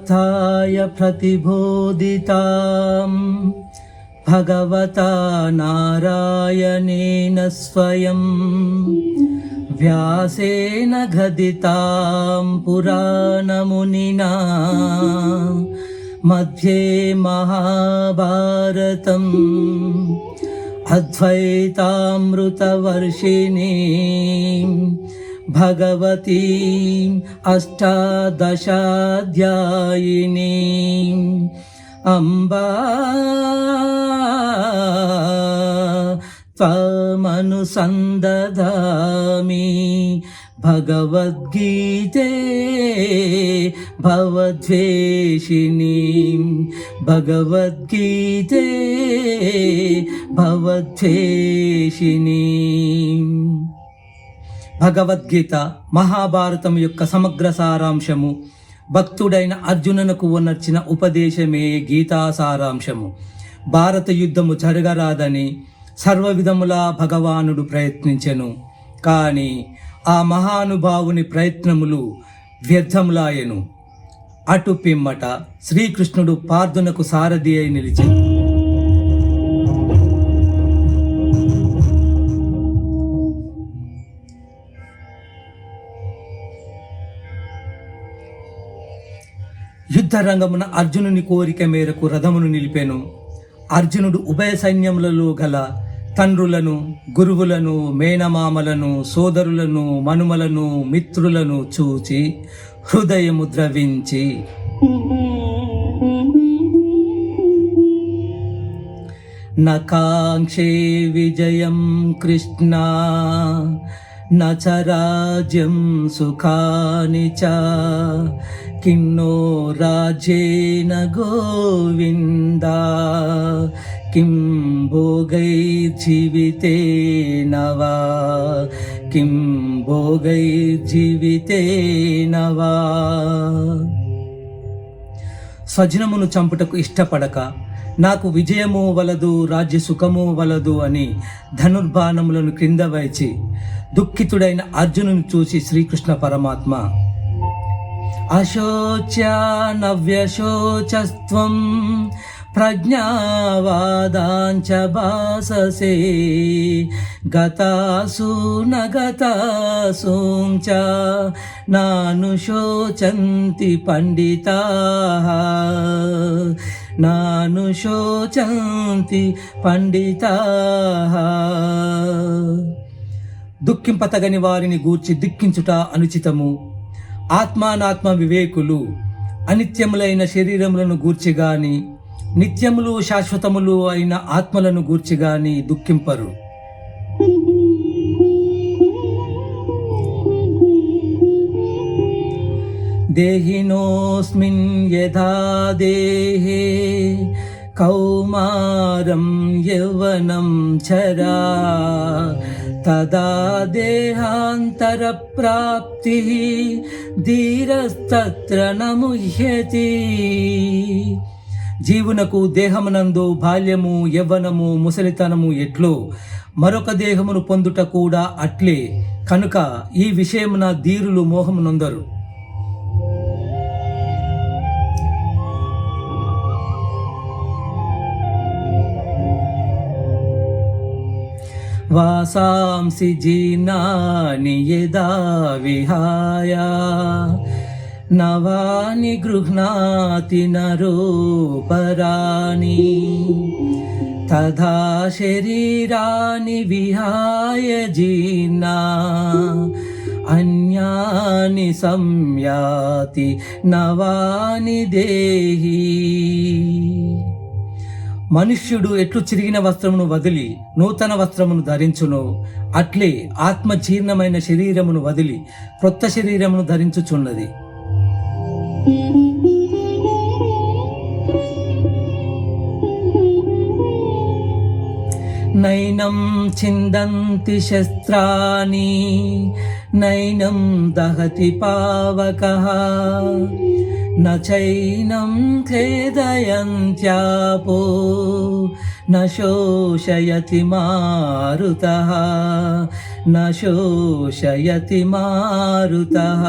पार्थाय प्रतिबोधितां भगवता नारायणेन स्वयं व्यासेन गदितां पुराणमुनिना मध्ये महाभारतम् अद्वैतामृतवर्षिणीं भगवतीम् अष्टादशाध्यायिनीम् अम्बा त्वमनुसन्दधामि भगवद्गीते भवद्वेषिणीं भगवद्गीते भवद्वेषिणीं. భగవద్గీత మహాభారతం యొక్క సమగ్ర సారాంశము, భక్తుడైన అర్జునునకు ఉన్నర్చిన ఉపదేశమే గీతా సారాంశము. భారత యుద్ధము జరగరాదని సర్వవిధములా భగవానుడు ప్రయత్నించెను. కానీ ఆ మహానుభావుని ప్రయత్నములు వ్యర్థములాయెను. అటు పిమ్మట శ్రీకృష్ణుడు పార్థునకు సారథి అయి నిలిచెను. యుద్ధ రంగమున అర్జునుని కోరిక మేరకు రథమును నిలిపెను. అర్జునుడు ఉభయ సైన్యములలో గల తండ్రులను, గురువులను, మేనమామలను, సోదరులను, మనుమలను, మిత్రులను చూచి హృదయము ద్రవించి నకాంక్షే విజయం కృష్ణ నచ రాజ్యం సుఖాని చ కిన్నో రాజ్యేన గోవింద కిం భోగైర్జీవితేన వా కిం భోగైర్జీవితేన వా. స్వజనమును చంపుటకు ఇష్టపడక నాకు విజయము వలదు, రాజ్య సుఖము వలదు అని ధనుర్బాణములను క్రింద వైచి దుఃఖితుడైన అర్జునుని చూసి శ్రీకృష్ణ పరమాత్మ అశోచ్యా నవ్యశోచస్త్వం ప్రజ్ఞావాదాంచ భాససే గతాసు నగతాసూంచ నానుశోచంతి పండితాః నానుశోచంతి పండితాః. దుఃఖింపతగని వారిని గూర్చి దుఃఖించుట అనుచితము. ఆత్మానాత్మ వివేకులు అనిత్యములైన శరీరములను గూర్చి గాని నిత్యములు శాశ్వతములు అయిన ఆత్మలను గూర్చి గాని దుఃఖింపరు. దేహినోస్మిన్ యథా దేహే కౌమారం యౌవనం చరా తదా దేహాంతర ప్రాప్తి ధీరస్తత్ర నముహ్యతి. జీవునకు దేహమునందు బాల్యము, యవ్వనము, ముసలితనము ఎట్లో మరొక దేహమును పొందుట కూడా అట్లే. కనుక ఈ విషయమున ధీరులు మోహమునొందరు. వాసాంసి జీర్ణాని యదా విహాయ నవాని గృహ్ణాతి నరోపరాణి తథా శరీరాని విహాయ జీర్ణా అన్యాని సంయాతి నవాని దేహి. మనుష్యుడు ఎట్లు చిరిగిన వస్త్రమును వదిలి నూతన వస్త్రమును ధరించును, అట్లే ఆత్మ జీర్ణమైన శరీరమును వదిలి క్రొత్త శరీరమును ధరించుచున్నది. నైనం చిందంతి శస్త్రాణి నైనం దహతి పావకః నైనం ఖేదయంత్యాపో నశోషయతి మారుతః నశోషయతి మారుతః.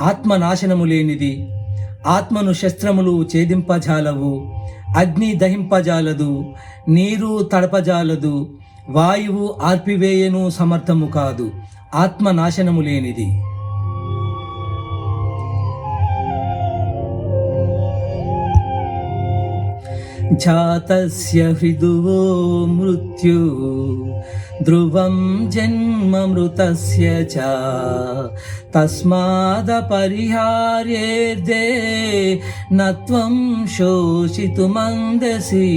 ఆత్మ నాశనము లేనిది, ఆత్మను శస్త్రములు ఛేదింపజాలవు, అగ్ని దహింపజాలదు, నీరు తడపజాలదు, వాయువు ఆర్పివేయను సమర్థము కాదు. ఆత్మ నాశనము లేనిది. జాతస్య హృదువో మృత్యు ధ్రువం జన్మ మృతస్య చ తస్మాదపరిహార్యేర్దే నత్వం శోచితుమందసి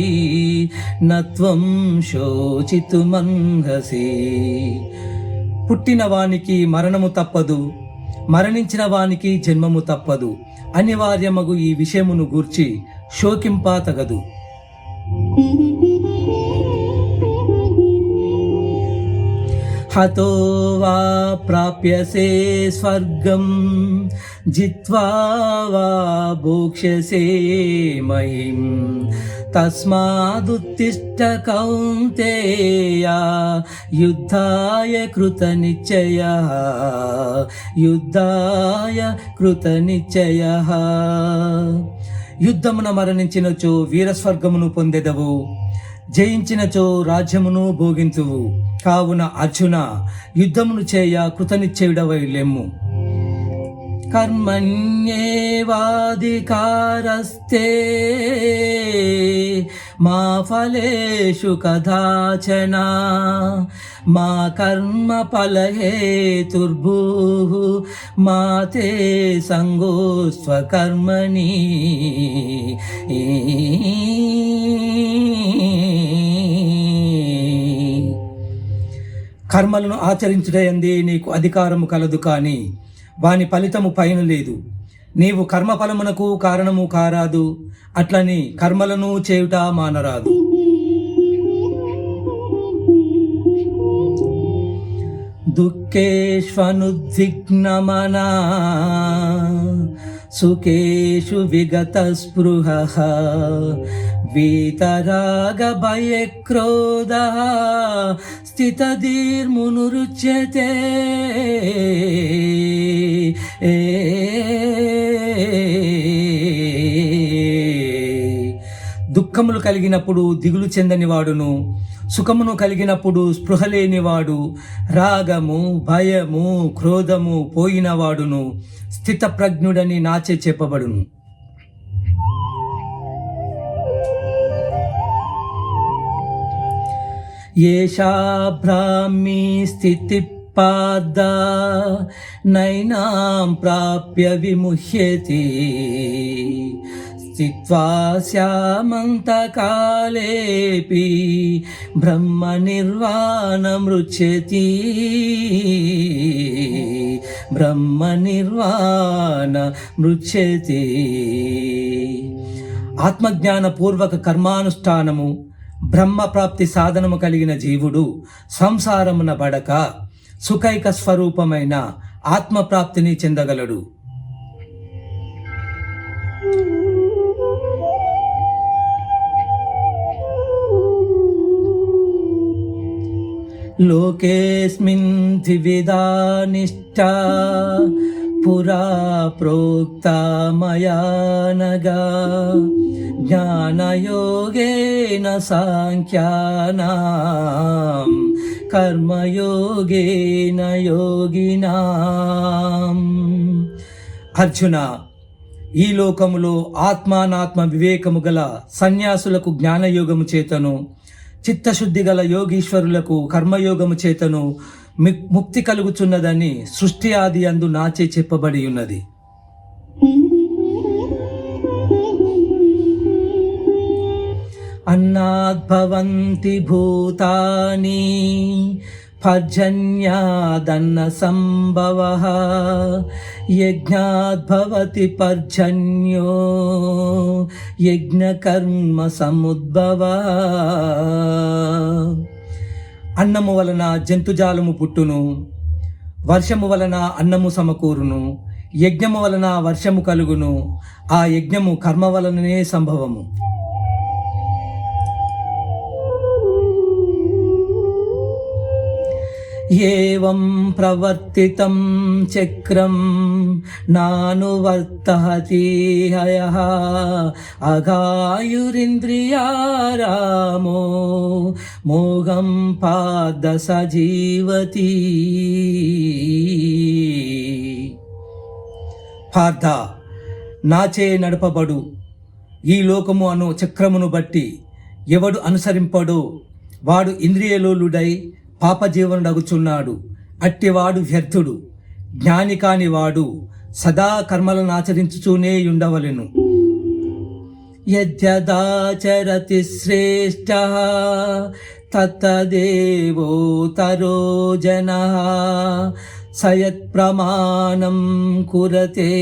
నత్వం శోచితుమందసి. పుట్టిన వానికి మరణము తప్పదు, మరణించిన వానికి జన్మము తప్పదు. అనివార్యమగు ఈ విషయమును గూర్చి శోకింప తగదు. హతో వా ప్రాప్యసే స్వర్గం జిత్వా వా భోక్ష్యసే మహిం తస్మాదుత్తిష్ట కౌంతేయ యుద్ధాయ కృతనిశ్చయః యుద్ధాయ కృతనిశ్చయః. యుద్ధమున మరణించినచో వీరస్వర్గమును పొందెదవు, జయించినచో రాజ్యమును భోగింతువు. కావున అర్జున, యుద్ధమును చేయ కృతనిశ్చయుడవై లెమ్ము. కర్మణ్యేవాధికారస్తే మా ఫలేషు కదాచన మా కర్మ ఫలహేతుర్భూః మా తే సంగోస్త్వకర్మణి. కర్మలను ఆచరించుటయందే నీకు అధికారము కలదు, కానీ వాని ఫలితము పైన లేదు. నీవు కర్మఫలమునకు కారణము కారాదు, అట్లని కర్మలను చేయుట మానరాదు. దుఃఖేష్వనుద్విగ్నమనా సుఖేషు విగత స్పృహః వీతరాగ భయక్రోధ స్థితధీర్మునురుచ్యతే. దుఃఖములు కలిగినప్పుడు దిగులు చెందని వాడును, సుఖమును కలిగినప్పుడు స్పృహ లేనివాడు, రాగము భయము క్రోధము పోయినవాడును స్థితప్రజ్ఞుడని నాచే చెప్పబడును. ఏషా బ్రాహ్మీ స్థితి పాద నైనాం ప్రాప్య విముహ్యతి స్థిత్వా స్యామంతకాలేపి బ్రహ్మ నిర్వాణమృచ్యతి బ్రహ్మ నిర్వాణమృచ్యతి. ఆత్మజ్ఞాన పూర్వక కర్మానుష్ఠానము బ్రహ్మప్రాప్తి సాధనము కలిగిన జీవుడు సంసారమున బడక సుఖైక స్వరూపమైన ఆత్మప్రాప్తిని చెందగలడు. లోకేస్మిన్ ద్వివిధా నిష్ఠా పురా ప్రోక్త మయా నగా జ్ఞానయోగేన సాంఖ్యానాం కర్మయోగేన యోగినాం. అర్జున, ఈ లోకములో ఆత్మానాత్మ వివేకము గల సన్యాసులకు జ్ఞానయోగము చేతను, చిత్తశుద్ధి గల యోగీశ్వరులకు కర్మయోగము చేతను ముక్తి కలుగుచున్నదని సృష్టి ఆది అందు నాచే చెప్పబడి ఉన్నది. అన్నాద్భవంతి భూతాని పర్జన్యాదన్న సంభవః యజ్ఞాద్భవతి పర్జన్యో యజ్ఞకర్మ సముద్భవః. అన్నము వలన జంతుజాలము పుట్టును, వర్షము వలన అన్నము సమకూరును, యజ్ఞము వలన వర్షము కలుగును, ఆ యజ్ఞము కర్మ వలననే సంభవము. ఏవం ప్రవర్తితం చక్రం నానువర్తహతి హయః అఘాయురింద్రియారామో మోహం పాద సజీవతి. పార్థ, నాచే నడపబడు ఈ లోకము అను చక్రమును బట్టి ఎవడు అనుసరింపడో వాడు ఇంద్రియలోలుడై పాపజీవనుడగుచున్నాడు. అట్టివాడు వ్యర్థుడు. జ్ఞాని కాని వాడు సదా కర్మలను ఆచరించుచూనే ఉండవలెను. యద్యదాచరతి శ్రేష్ఠః తత్తదేవోతరో జనః సయత్ ప్రమాణం కురతే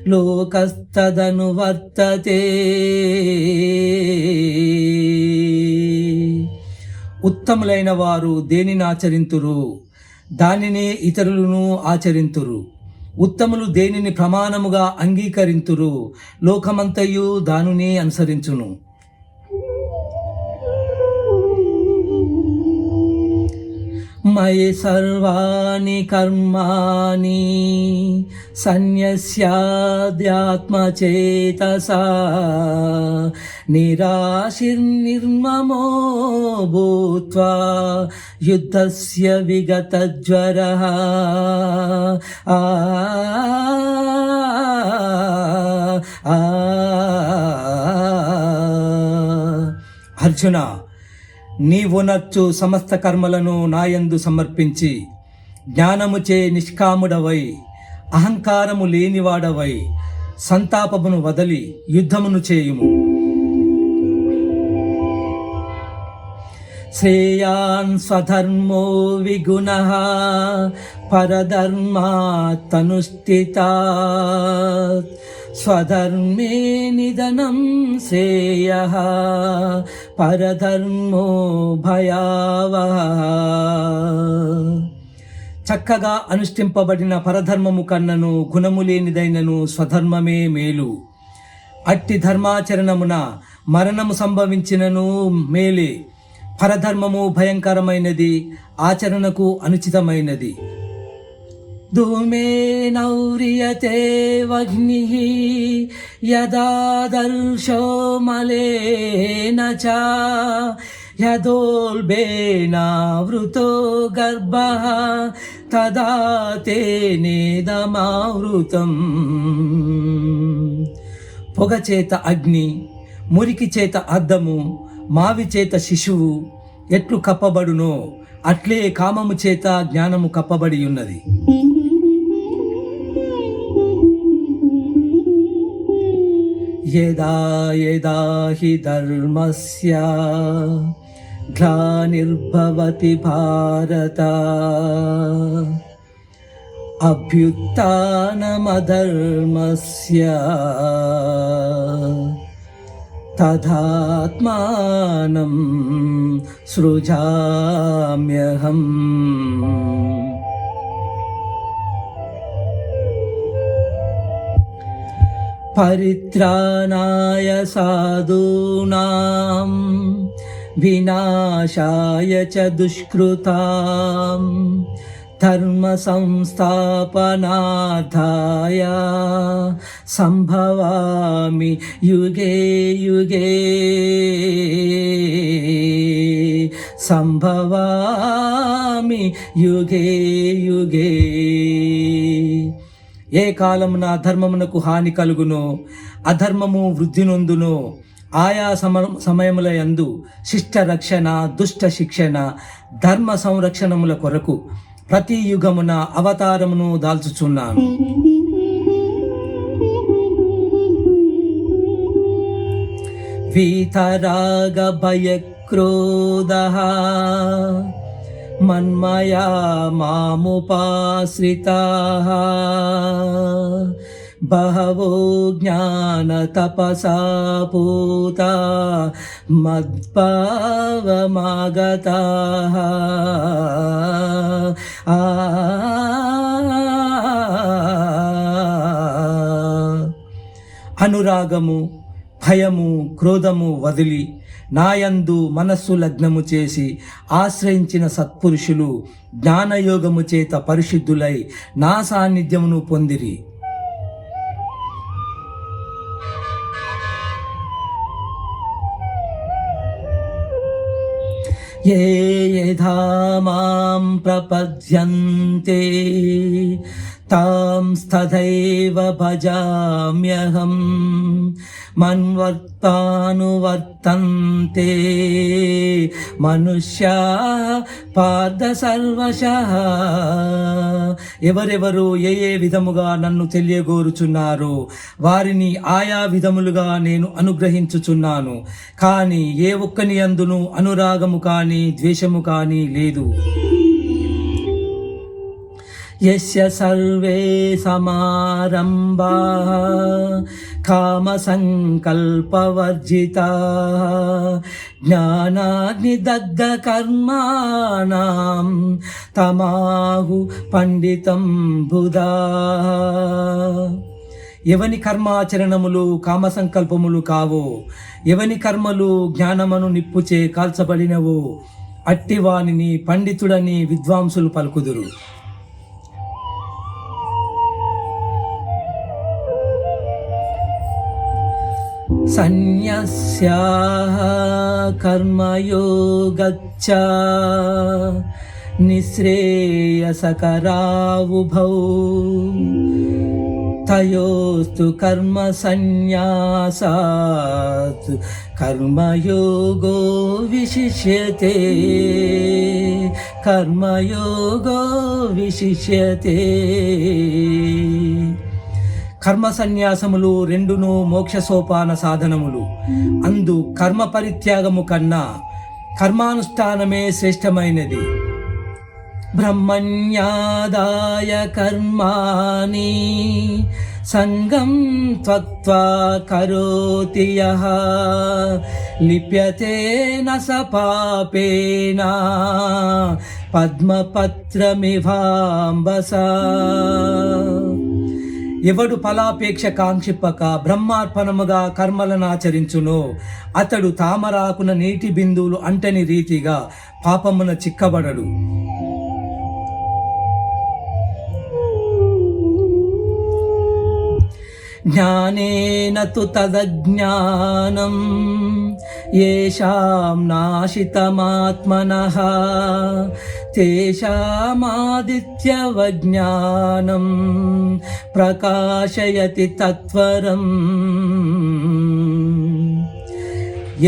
లోకస్తదను వర్తతే. ఉత్తములైన వారు దేనిని ఆచరింతురు, దానినే ఇతరులను ఆచరింతురు. ఉత్తములు దేనిని ప్రమాణముగా అంగీకరింతురు, లోకమంతయు దానినే అనుసరించును. మయి సర్వాణి కర్మాణి సన్యస్యాధ్యాత్మచేతసా నిరాశిర్నిర్మమో భూత్వా యుద్ధస్య విగతజ్వరః. అర్జున, నీవునచ్చు సమస్త కర్మలను నాయందు సమర్పించి జ్ఞానముచే నిష్కాముడవై అహంకారము లేనివాడవై సంతాపమును వదలి యుద్ధమును చేయుము. శ్రేయాన్ స్వధర్మో విగుణః పరధర్మాత్తనుష్ఠితాత్ స్వధర్మే నిధనం శ్రేయః పరధర్మో భయావహః. చక్కగా అనుష్ఠింపబడిన పరధర్మము కన్నను గుణము లేనిదైనను స్వధర్మమే మేలు. అట్టి ధర్మాచరణమున మరణము సంభవించినను మేలే. పరధర్మము భయంకరమైనది, ఆచరణకు అనుచితమైనది. ధూమేనౌర్యతే వహ్నిః యదాదర్శో మలేన చ యదోల్బేనావృతో గర్భః తదా తేనేదమావృతం. పొగ చేత అగ్ని, మురికి చేత అద్దము, మావి చేత శిశువు ఎట్లు కప్పబడునో అట్లే కామము చేత జ్ఞానము కప్పబడి ఉన్నది. యదా యదా హి ధర్మస్య గ్లానిర్భవతి భారత అభ్యుత్థానమధర్మస్య తదాత్మానం సృజామ్యహం. పరిత్రాణాయ సాధూనాం వినాశాయ చ దుష్కృతాం ధర్మ సంస్థాపనార్థాయ సంభవామి యుగే యుగే సంభవామి యుగే యుగే. ఏ కాలమున ధర్మమునకు హాని కలుగునో అధర్మము వృద్ధి నొందునో ఆయా సమయముల యందు శిష్ట రక్షణ, దుష్ట శిక్షణ, ధర్మ సంరక్షణముల కొరకు ప్రతి యుగమున అవతారమును దాల్చుచున్నాను. వీతరాగ భయక్రోధః మన్మయా మాముపాశ్రితాః బహవో జ్ఞాన తపసా పూతా మద్భావమాగతాః. అనురాగము, భయము క్రోధము వదిలి నాయందు మనస్సు లగ్నము చేసి ఆశ్రయించిన సత్పురుషులు జ్ఞానయోగము చేత పరిశుద్ధులై నా సాన్నిధ్యమును పొందిరి. ఏ యథా మాం ప్రపద్యంతే తాంస్తథైవ భజామ్యహం మన్వర్తానువర్తంతే మనుష్యా పార్థ సర్వశః. ఎవరెవరు ఏ ఏ విధముగా నన్ను తెలియగోరుచున్నారో వారిని ఆయా విధములుగా నేను అనుగ్రహించుచున్నాను. కానీ ఏ ఒక్కని యందును అనురాగము కానీ ద్వేషము కానీ లేదు. యస్య సర్వే సమారంభాః కామ సంకల్పవర్జితాః జ్ఞానాగ్నిదగ్ధ కర్మాణాం తమాహు పండితం బుధాః. ఎవని కర్మాచరణములు కామ సంకల్పములు కావో, ఎవని కర్మలు జ్ఞానమను నిప్పుచే కాల్చబడినవో అట్టివానిని పండితుడని విద్వాంసులు పలుకుదురు. సన్యస్యాః కర్మయోగచ్చ నిశ్రేయసకరావుభౌ తయోస్తు కర్మ సన్యాసాత్ కర్మయోగో విశిష్యతే. కర్మయోగో విశిష్యతే. కర్మ సన్యాసములు రెండును మోక్ష సోపాన సాధనములు. అందు కర్మ పరిత్యాగము కన్నా కర్మానుష్ఠానమే శ్రేష్టమైనది. బ్రహ్మణ్యాదాయ కర్మాణి సంగం త్వక్త్వా కరోతి యః లిప్యతే న స పాపేన పద్మపత్రమివాంబసా. ఎవడు ఫలాపేక్ష కాంక్షిప్పక బ్రహ్మార్పణముగా కర్మలను ఆచరించునో అతడు తామరాకున నీటి బిందువులు అంటని రీతిగా పాపమున చిక్కబడడు. జ్ఞానేన తు తదజ్ఞానం యేషాం నాశితమాత్మనః తేషామాదిత్యవజ్ఞానం ప్రకాశయతి తత్వరం.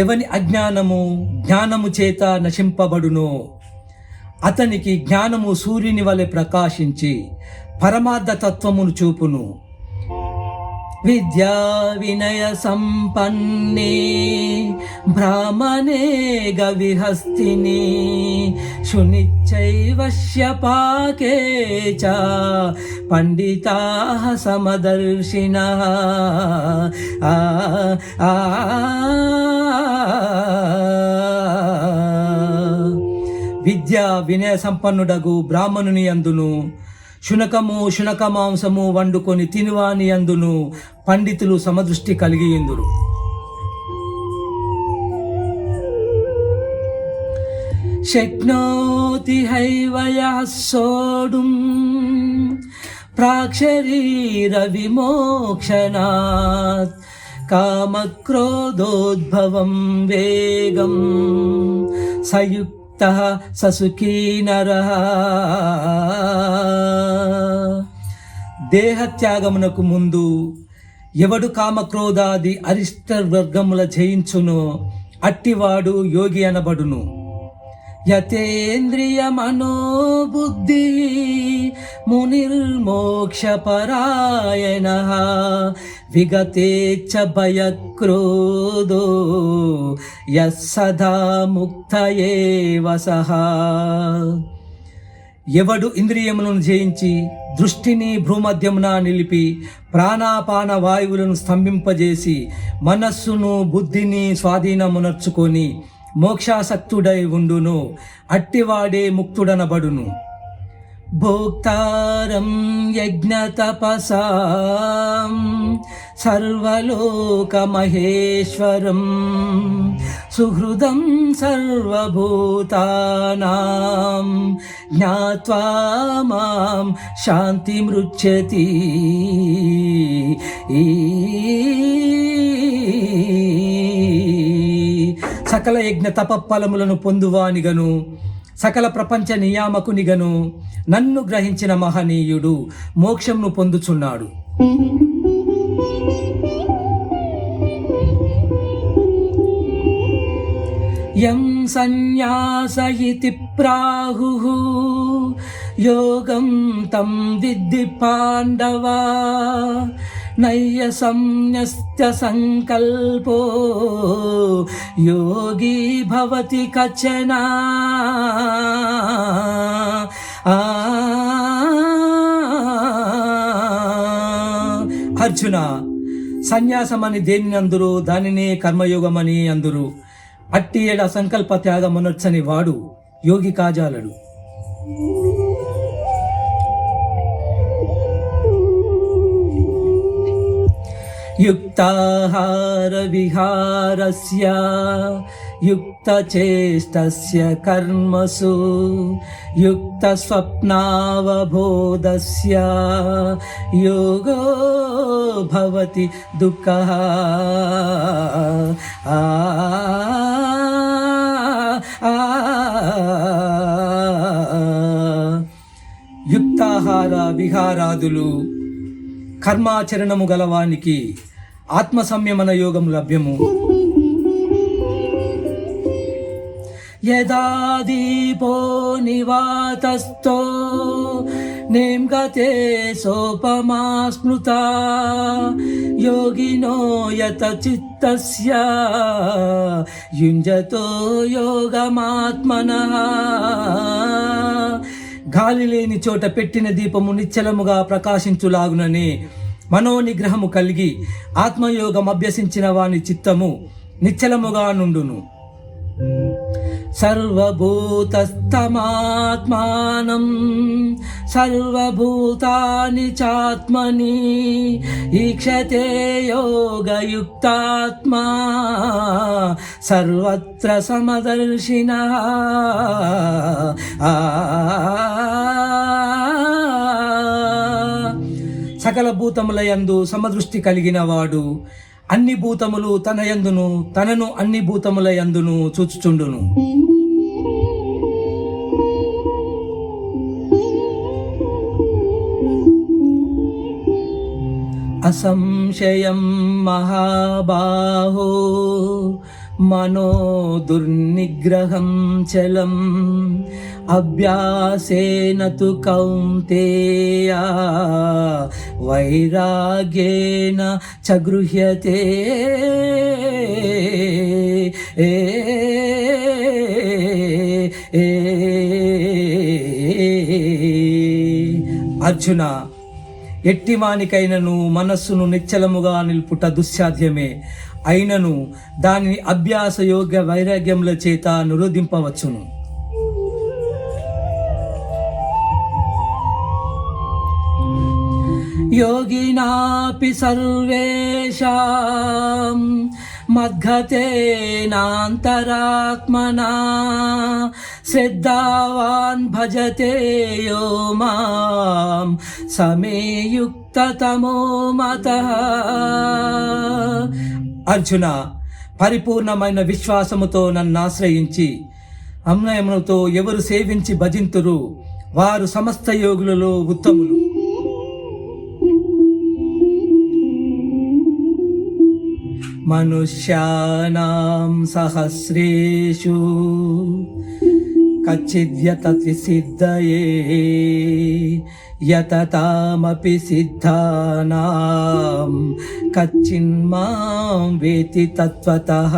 ఎవని అజ్ఞానము జ్ఞానము చేత నశింపబడునో అతనికి జ్ఞానము సూర్యుని వలె ప్రకాశించి పరమార్థ తత్వమును చూపును. విద్యా వినయ సంపన్నే బ్రాహ్మణే గవిహస్తిని శునిచ్చైవశ్య పాకే చ పండితాః సమదర్శినః. విద్యా వినయ సంపన్నుడగు బ్రాహ్మణుని యందును శునకము శునక మాంసము వండుకొని తినువాని యందును పండితులు సమదృష్టి కలిగియుందురు. శక్నోతి హైవ యః సోఢుం ప్రాక్శరీర విమోక్షణాత్ కామక్రోధోద్భవం వేగం సయుక్త ససుఖీ నరః. దేహత్యాగమునకు ముందు ఎవడు కామక్రోధాది అరిష్ట వర్గముల జయించునో అట్టివాడు యోగి అనబడును. యతేంద్రియ మనోబుద్ధి మునిర్మోక్షపరాయణః విగతేచ్చ భయక్రోధో యస్సదా ముక్త ఏవ సః. ఎవడు ఇంద్రియములను జయించి దృష్టిని భ్రూమధ్యమున నిలిపి ప్రాణాపాన వాయువులను స్తంభింపజేసి మనస్సును బుద్ధిని స్వాధీనమునర్చుకొని మోక్షాసక్తుడై ఉండును అట్టివాడే ముక్తుడనబడును. భోక్తారం యజ్ఞతపసాం సర్వలోకమహేశ్వరం సుహృదం సర్వభూతానాం జ్ఞాత్వా మాం శాంతిమృచ్యతి. సకల యజ్ఞ తపఫలములను పొందువానిగను సకల ప్రపంచ నియామకునిగను నన్ను గ్రహించిన మహనీయుడు మోక్షంను పొందుచున్నాడు. యం సన్యాస ఇతి ప్రాహుః యోగం తం విద్ధి పాండవా నయ్య సంన్యస్య సంకల్పో యోగి భవతి కచన. అర్జున, సన్యాసమని దేనిని అందురు, దానినే కర్మయోగమని అందురు. అట్టి ఏడ సంకల్ప త్యాగమునొచ్చని వాడు యోగి కాజాలడు. యుక్తాహార విహారస్య యుక్తచేష్టస్య కర్మసు యుక్త స్వప్నావబోధస్య యోగో భవతి దుఃఖః. యుక్తాహార విహారాదులు కర్మాచరణము గలవానికి ఆత్మ సంయమన యోగం లభ్యము. యదా దీపో నివాతస్థో నేమ్గతే సోపమా స్మృతా యోగినో యత చిత్తస్య యుంజతో యోగమాత్మనః. గాలి లేని చోట పెట్టిన దీపము నిశ్చలముగా ప్రకాశించులాగుననే మనోనిగ్రహము కలిగి ఆత్మయోగం అభ్యసించిన వాని చిత్తము నిశ్చలముగా నుండును. సర్వభూతస్థమాత్మానం సర్వభూతాని చాత్మని ఈక్షతే యోగయుక్తాత్మా సర్వత్ర సమదర్శినః. సకల భూతముల యందు సమదృష్టి కలిగిన వాడు అన్ని భూతములు తన యందును తనను అన్ని భూతముల యందును చూచుచుండును. అసంశయం మహాబాహో మనో దుర్నిగ్రహం చలం అభ్యాసేన తు కౌంతేయ వైరాగ్యేన చ గృహ్యతే. అర్జున, ఎట్టివానికైనను మనస్సును నిశ్చలముగా నిలుపుట దుస్సాధ్యమే. అయినను దానిని అభ్యాస యోగ్య వైరాగ్యముల చేత నిరోధింపవచ్చును. యోగినాపి సర్వేషాం మద్గతేనాంతరాత్మనా శ్రద్ధావాన్ భజతే యో మాం సమే యుక్తతమో మతః. అర్జున, పరిపూర్ణమైన విశ్వాసముతో నన్ను ఆశ్రయించి అన్వయముతో ఎవరు సేవించి భజింతురు వారు సమస్త యోగులలో ఉత్తములు. మనుష్యానాం సహస్రేషు కచ్చిద్యతతి సిద్ధయే యతతామపి సిద్ధానాం కచ్చిన్మాం వేతి తత్వతః.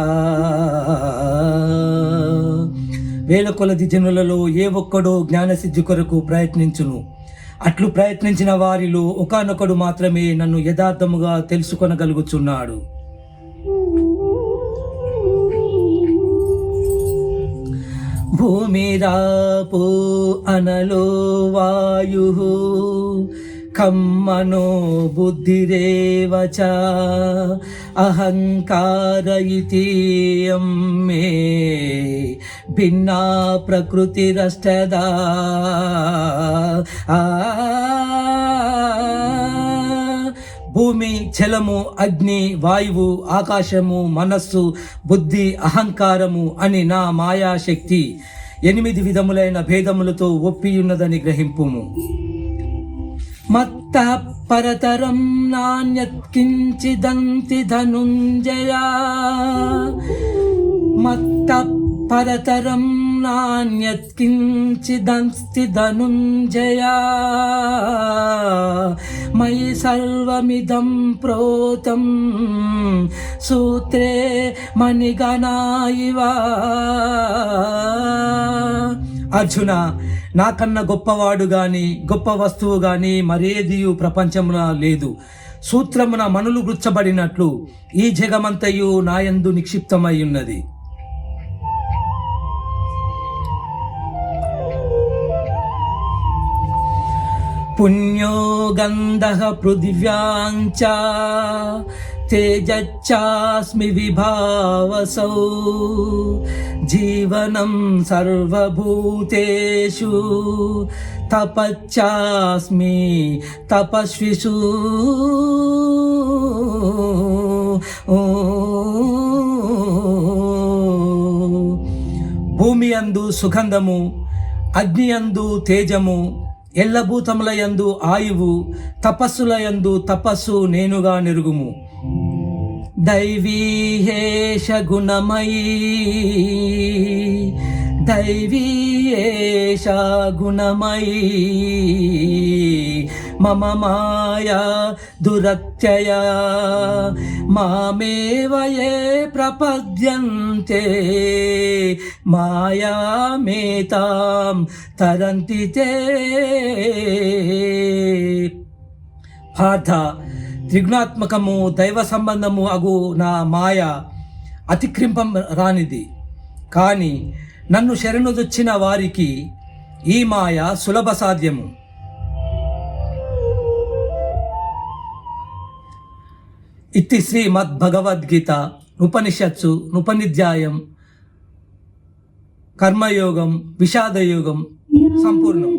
వేల కొలది జనులలో ఏ ఒక్కడో జ్ఞానసిద్ధి కొరకు ప్రయత్నించును. అట్లు ప్రయత్నించిన వారిలో ఒకానొకడు మాత్రమే నన్ను యథార్థముగా తెలుసుకొనగలుగుచున్నాడు. భూమిరాపో అనలో వాయు కమ్మనో బుద్ధిరేవ చ అహంకార ఇతీయం మే భిన్నా ప్రకృతిరష్టదా. భూమి, జలము, అగ్ని, వాయువు, ఆకాశము, మనస్సు, బుద్ధి, అహంకారము అని నా మాయాశక్తి 8 విధములైన భేదములతో ఒప్పియున్నదని గ్రహింపుము. మత్త పరతరం నాన్యత్కించిదంతి ధనుంజయా. మత్త పరతరం నాన్యత్కించిదంతి ధనుంజయా. మయి సర్వమిదం ప్రోతం సూత్రే మణిగణా ఇవ. అర్జున, నాకన్నా గొప్పవాడు గాని గొప్ప వస్తువు గాని మరేదియు ప్రపంచమున లేదు. సూత్రమున మనులు గుచ్చబడినట్లు ఈ జగమంతయు నాయందు నిక్షిప్తమై ఉన్నది. పుణ్యో గంధః పృథివ్యాంచ తేజచ్చాస్మి విభావసౌ. జీవనం సర్వభూతేషు తపశ్చాస్మి తపస్విషు. భూమి యందు సుగంధము, అగ్ని యందు తేజము, ఎల్లభూతముల యందు ఆయువు, తపస్సుల యందు తపస్సు నేనుగా నెరుగుము. దైవీహేష గుణమయీ దైవీయేష గుణమయీ మమ మాయా దురత్యయా. మామేవ యే ప్రపద్యంతే మాయామేతాం తరంతి తే. పార్థ, త్రిగుణాత్మకము దైవ సంబంధము అగు నా మాయ అతిక్రింపం రానిది. కానీ నన్ను శరణుదొచ్చిన వారికి ఈ మాయ సులభ సాధ్యము. ఇతి శ్రీమద్భగవద్గీత ఉపనిషత్సు ఉపనిధ్యాయం కర్మయోగం విషాదయోగం సంపూర్ణం.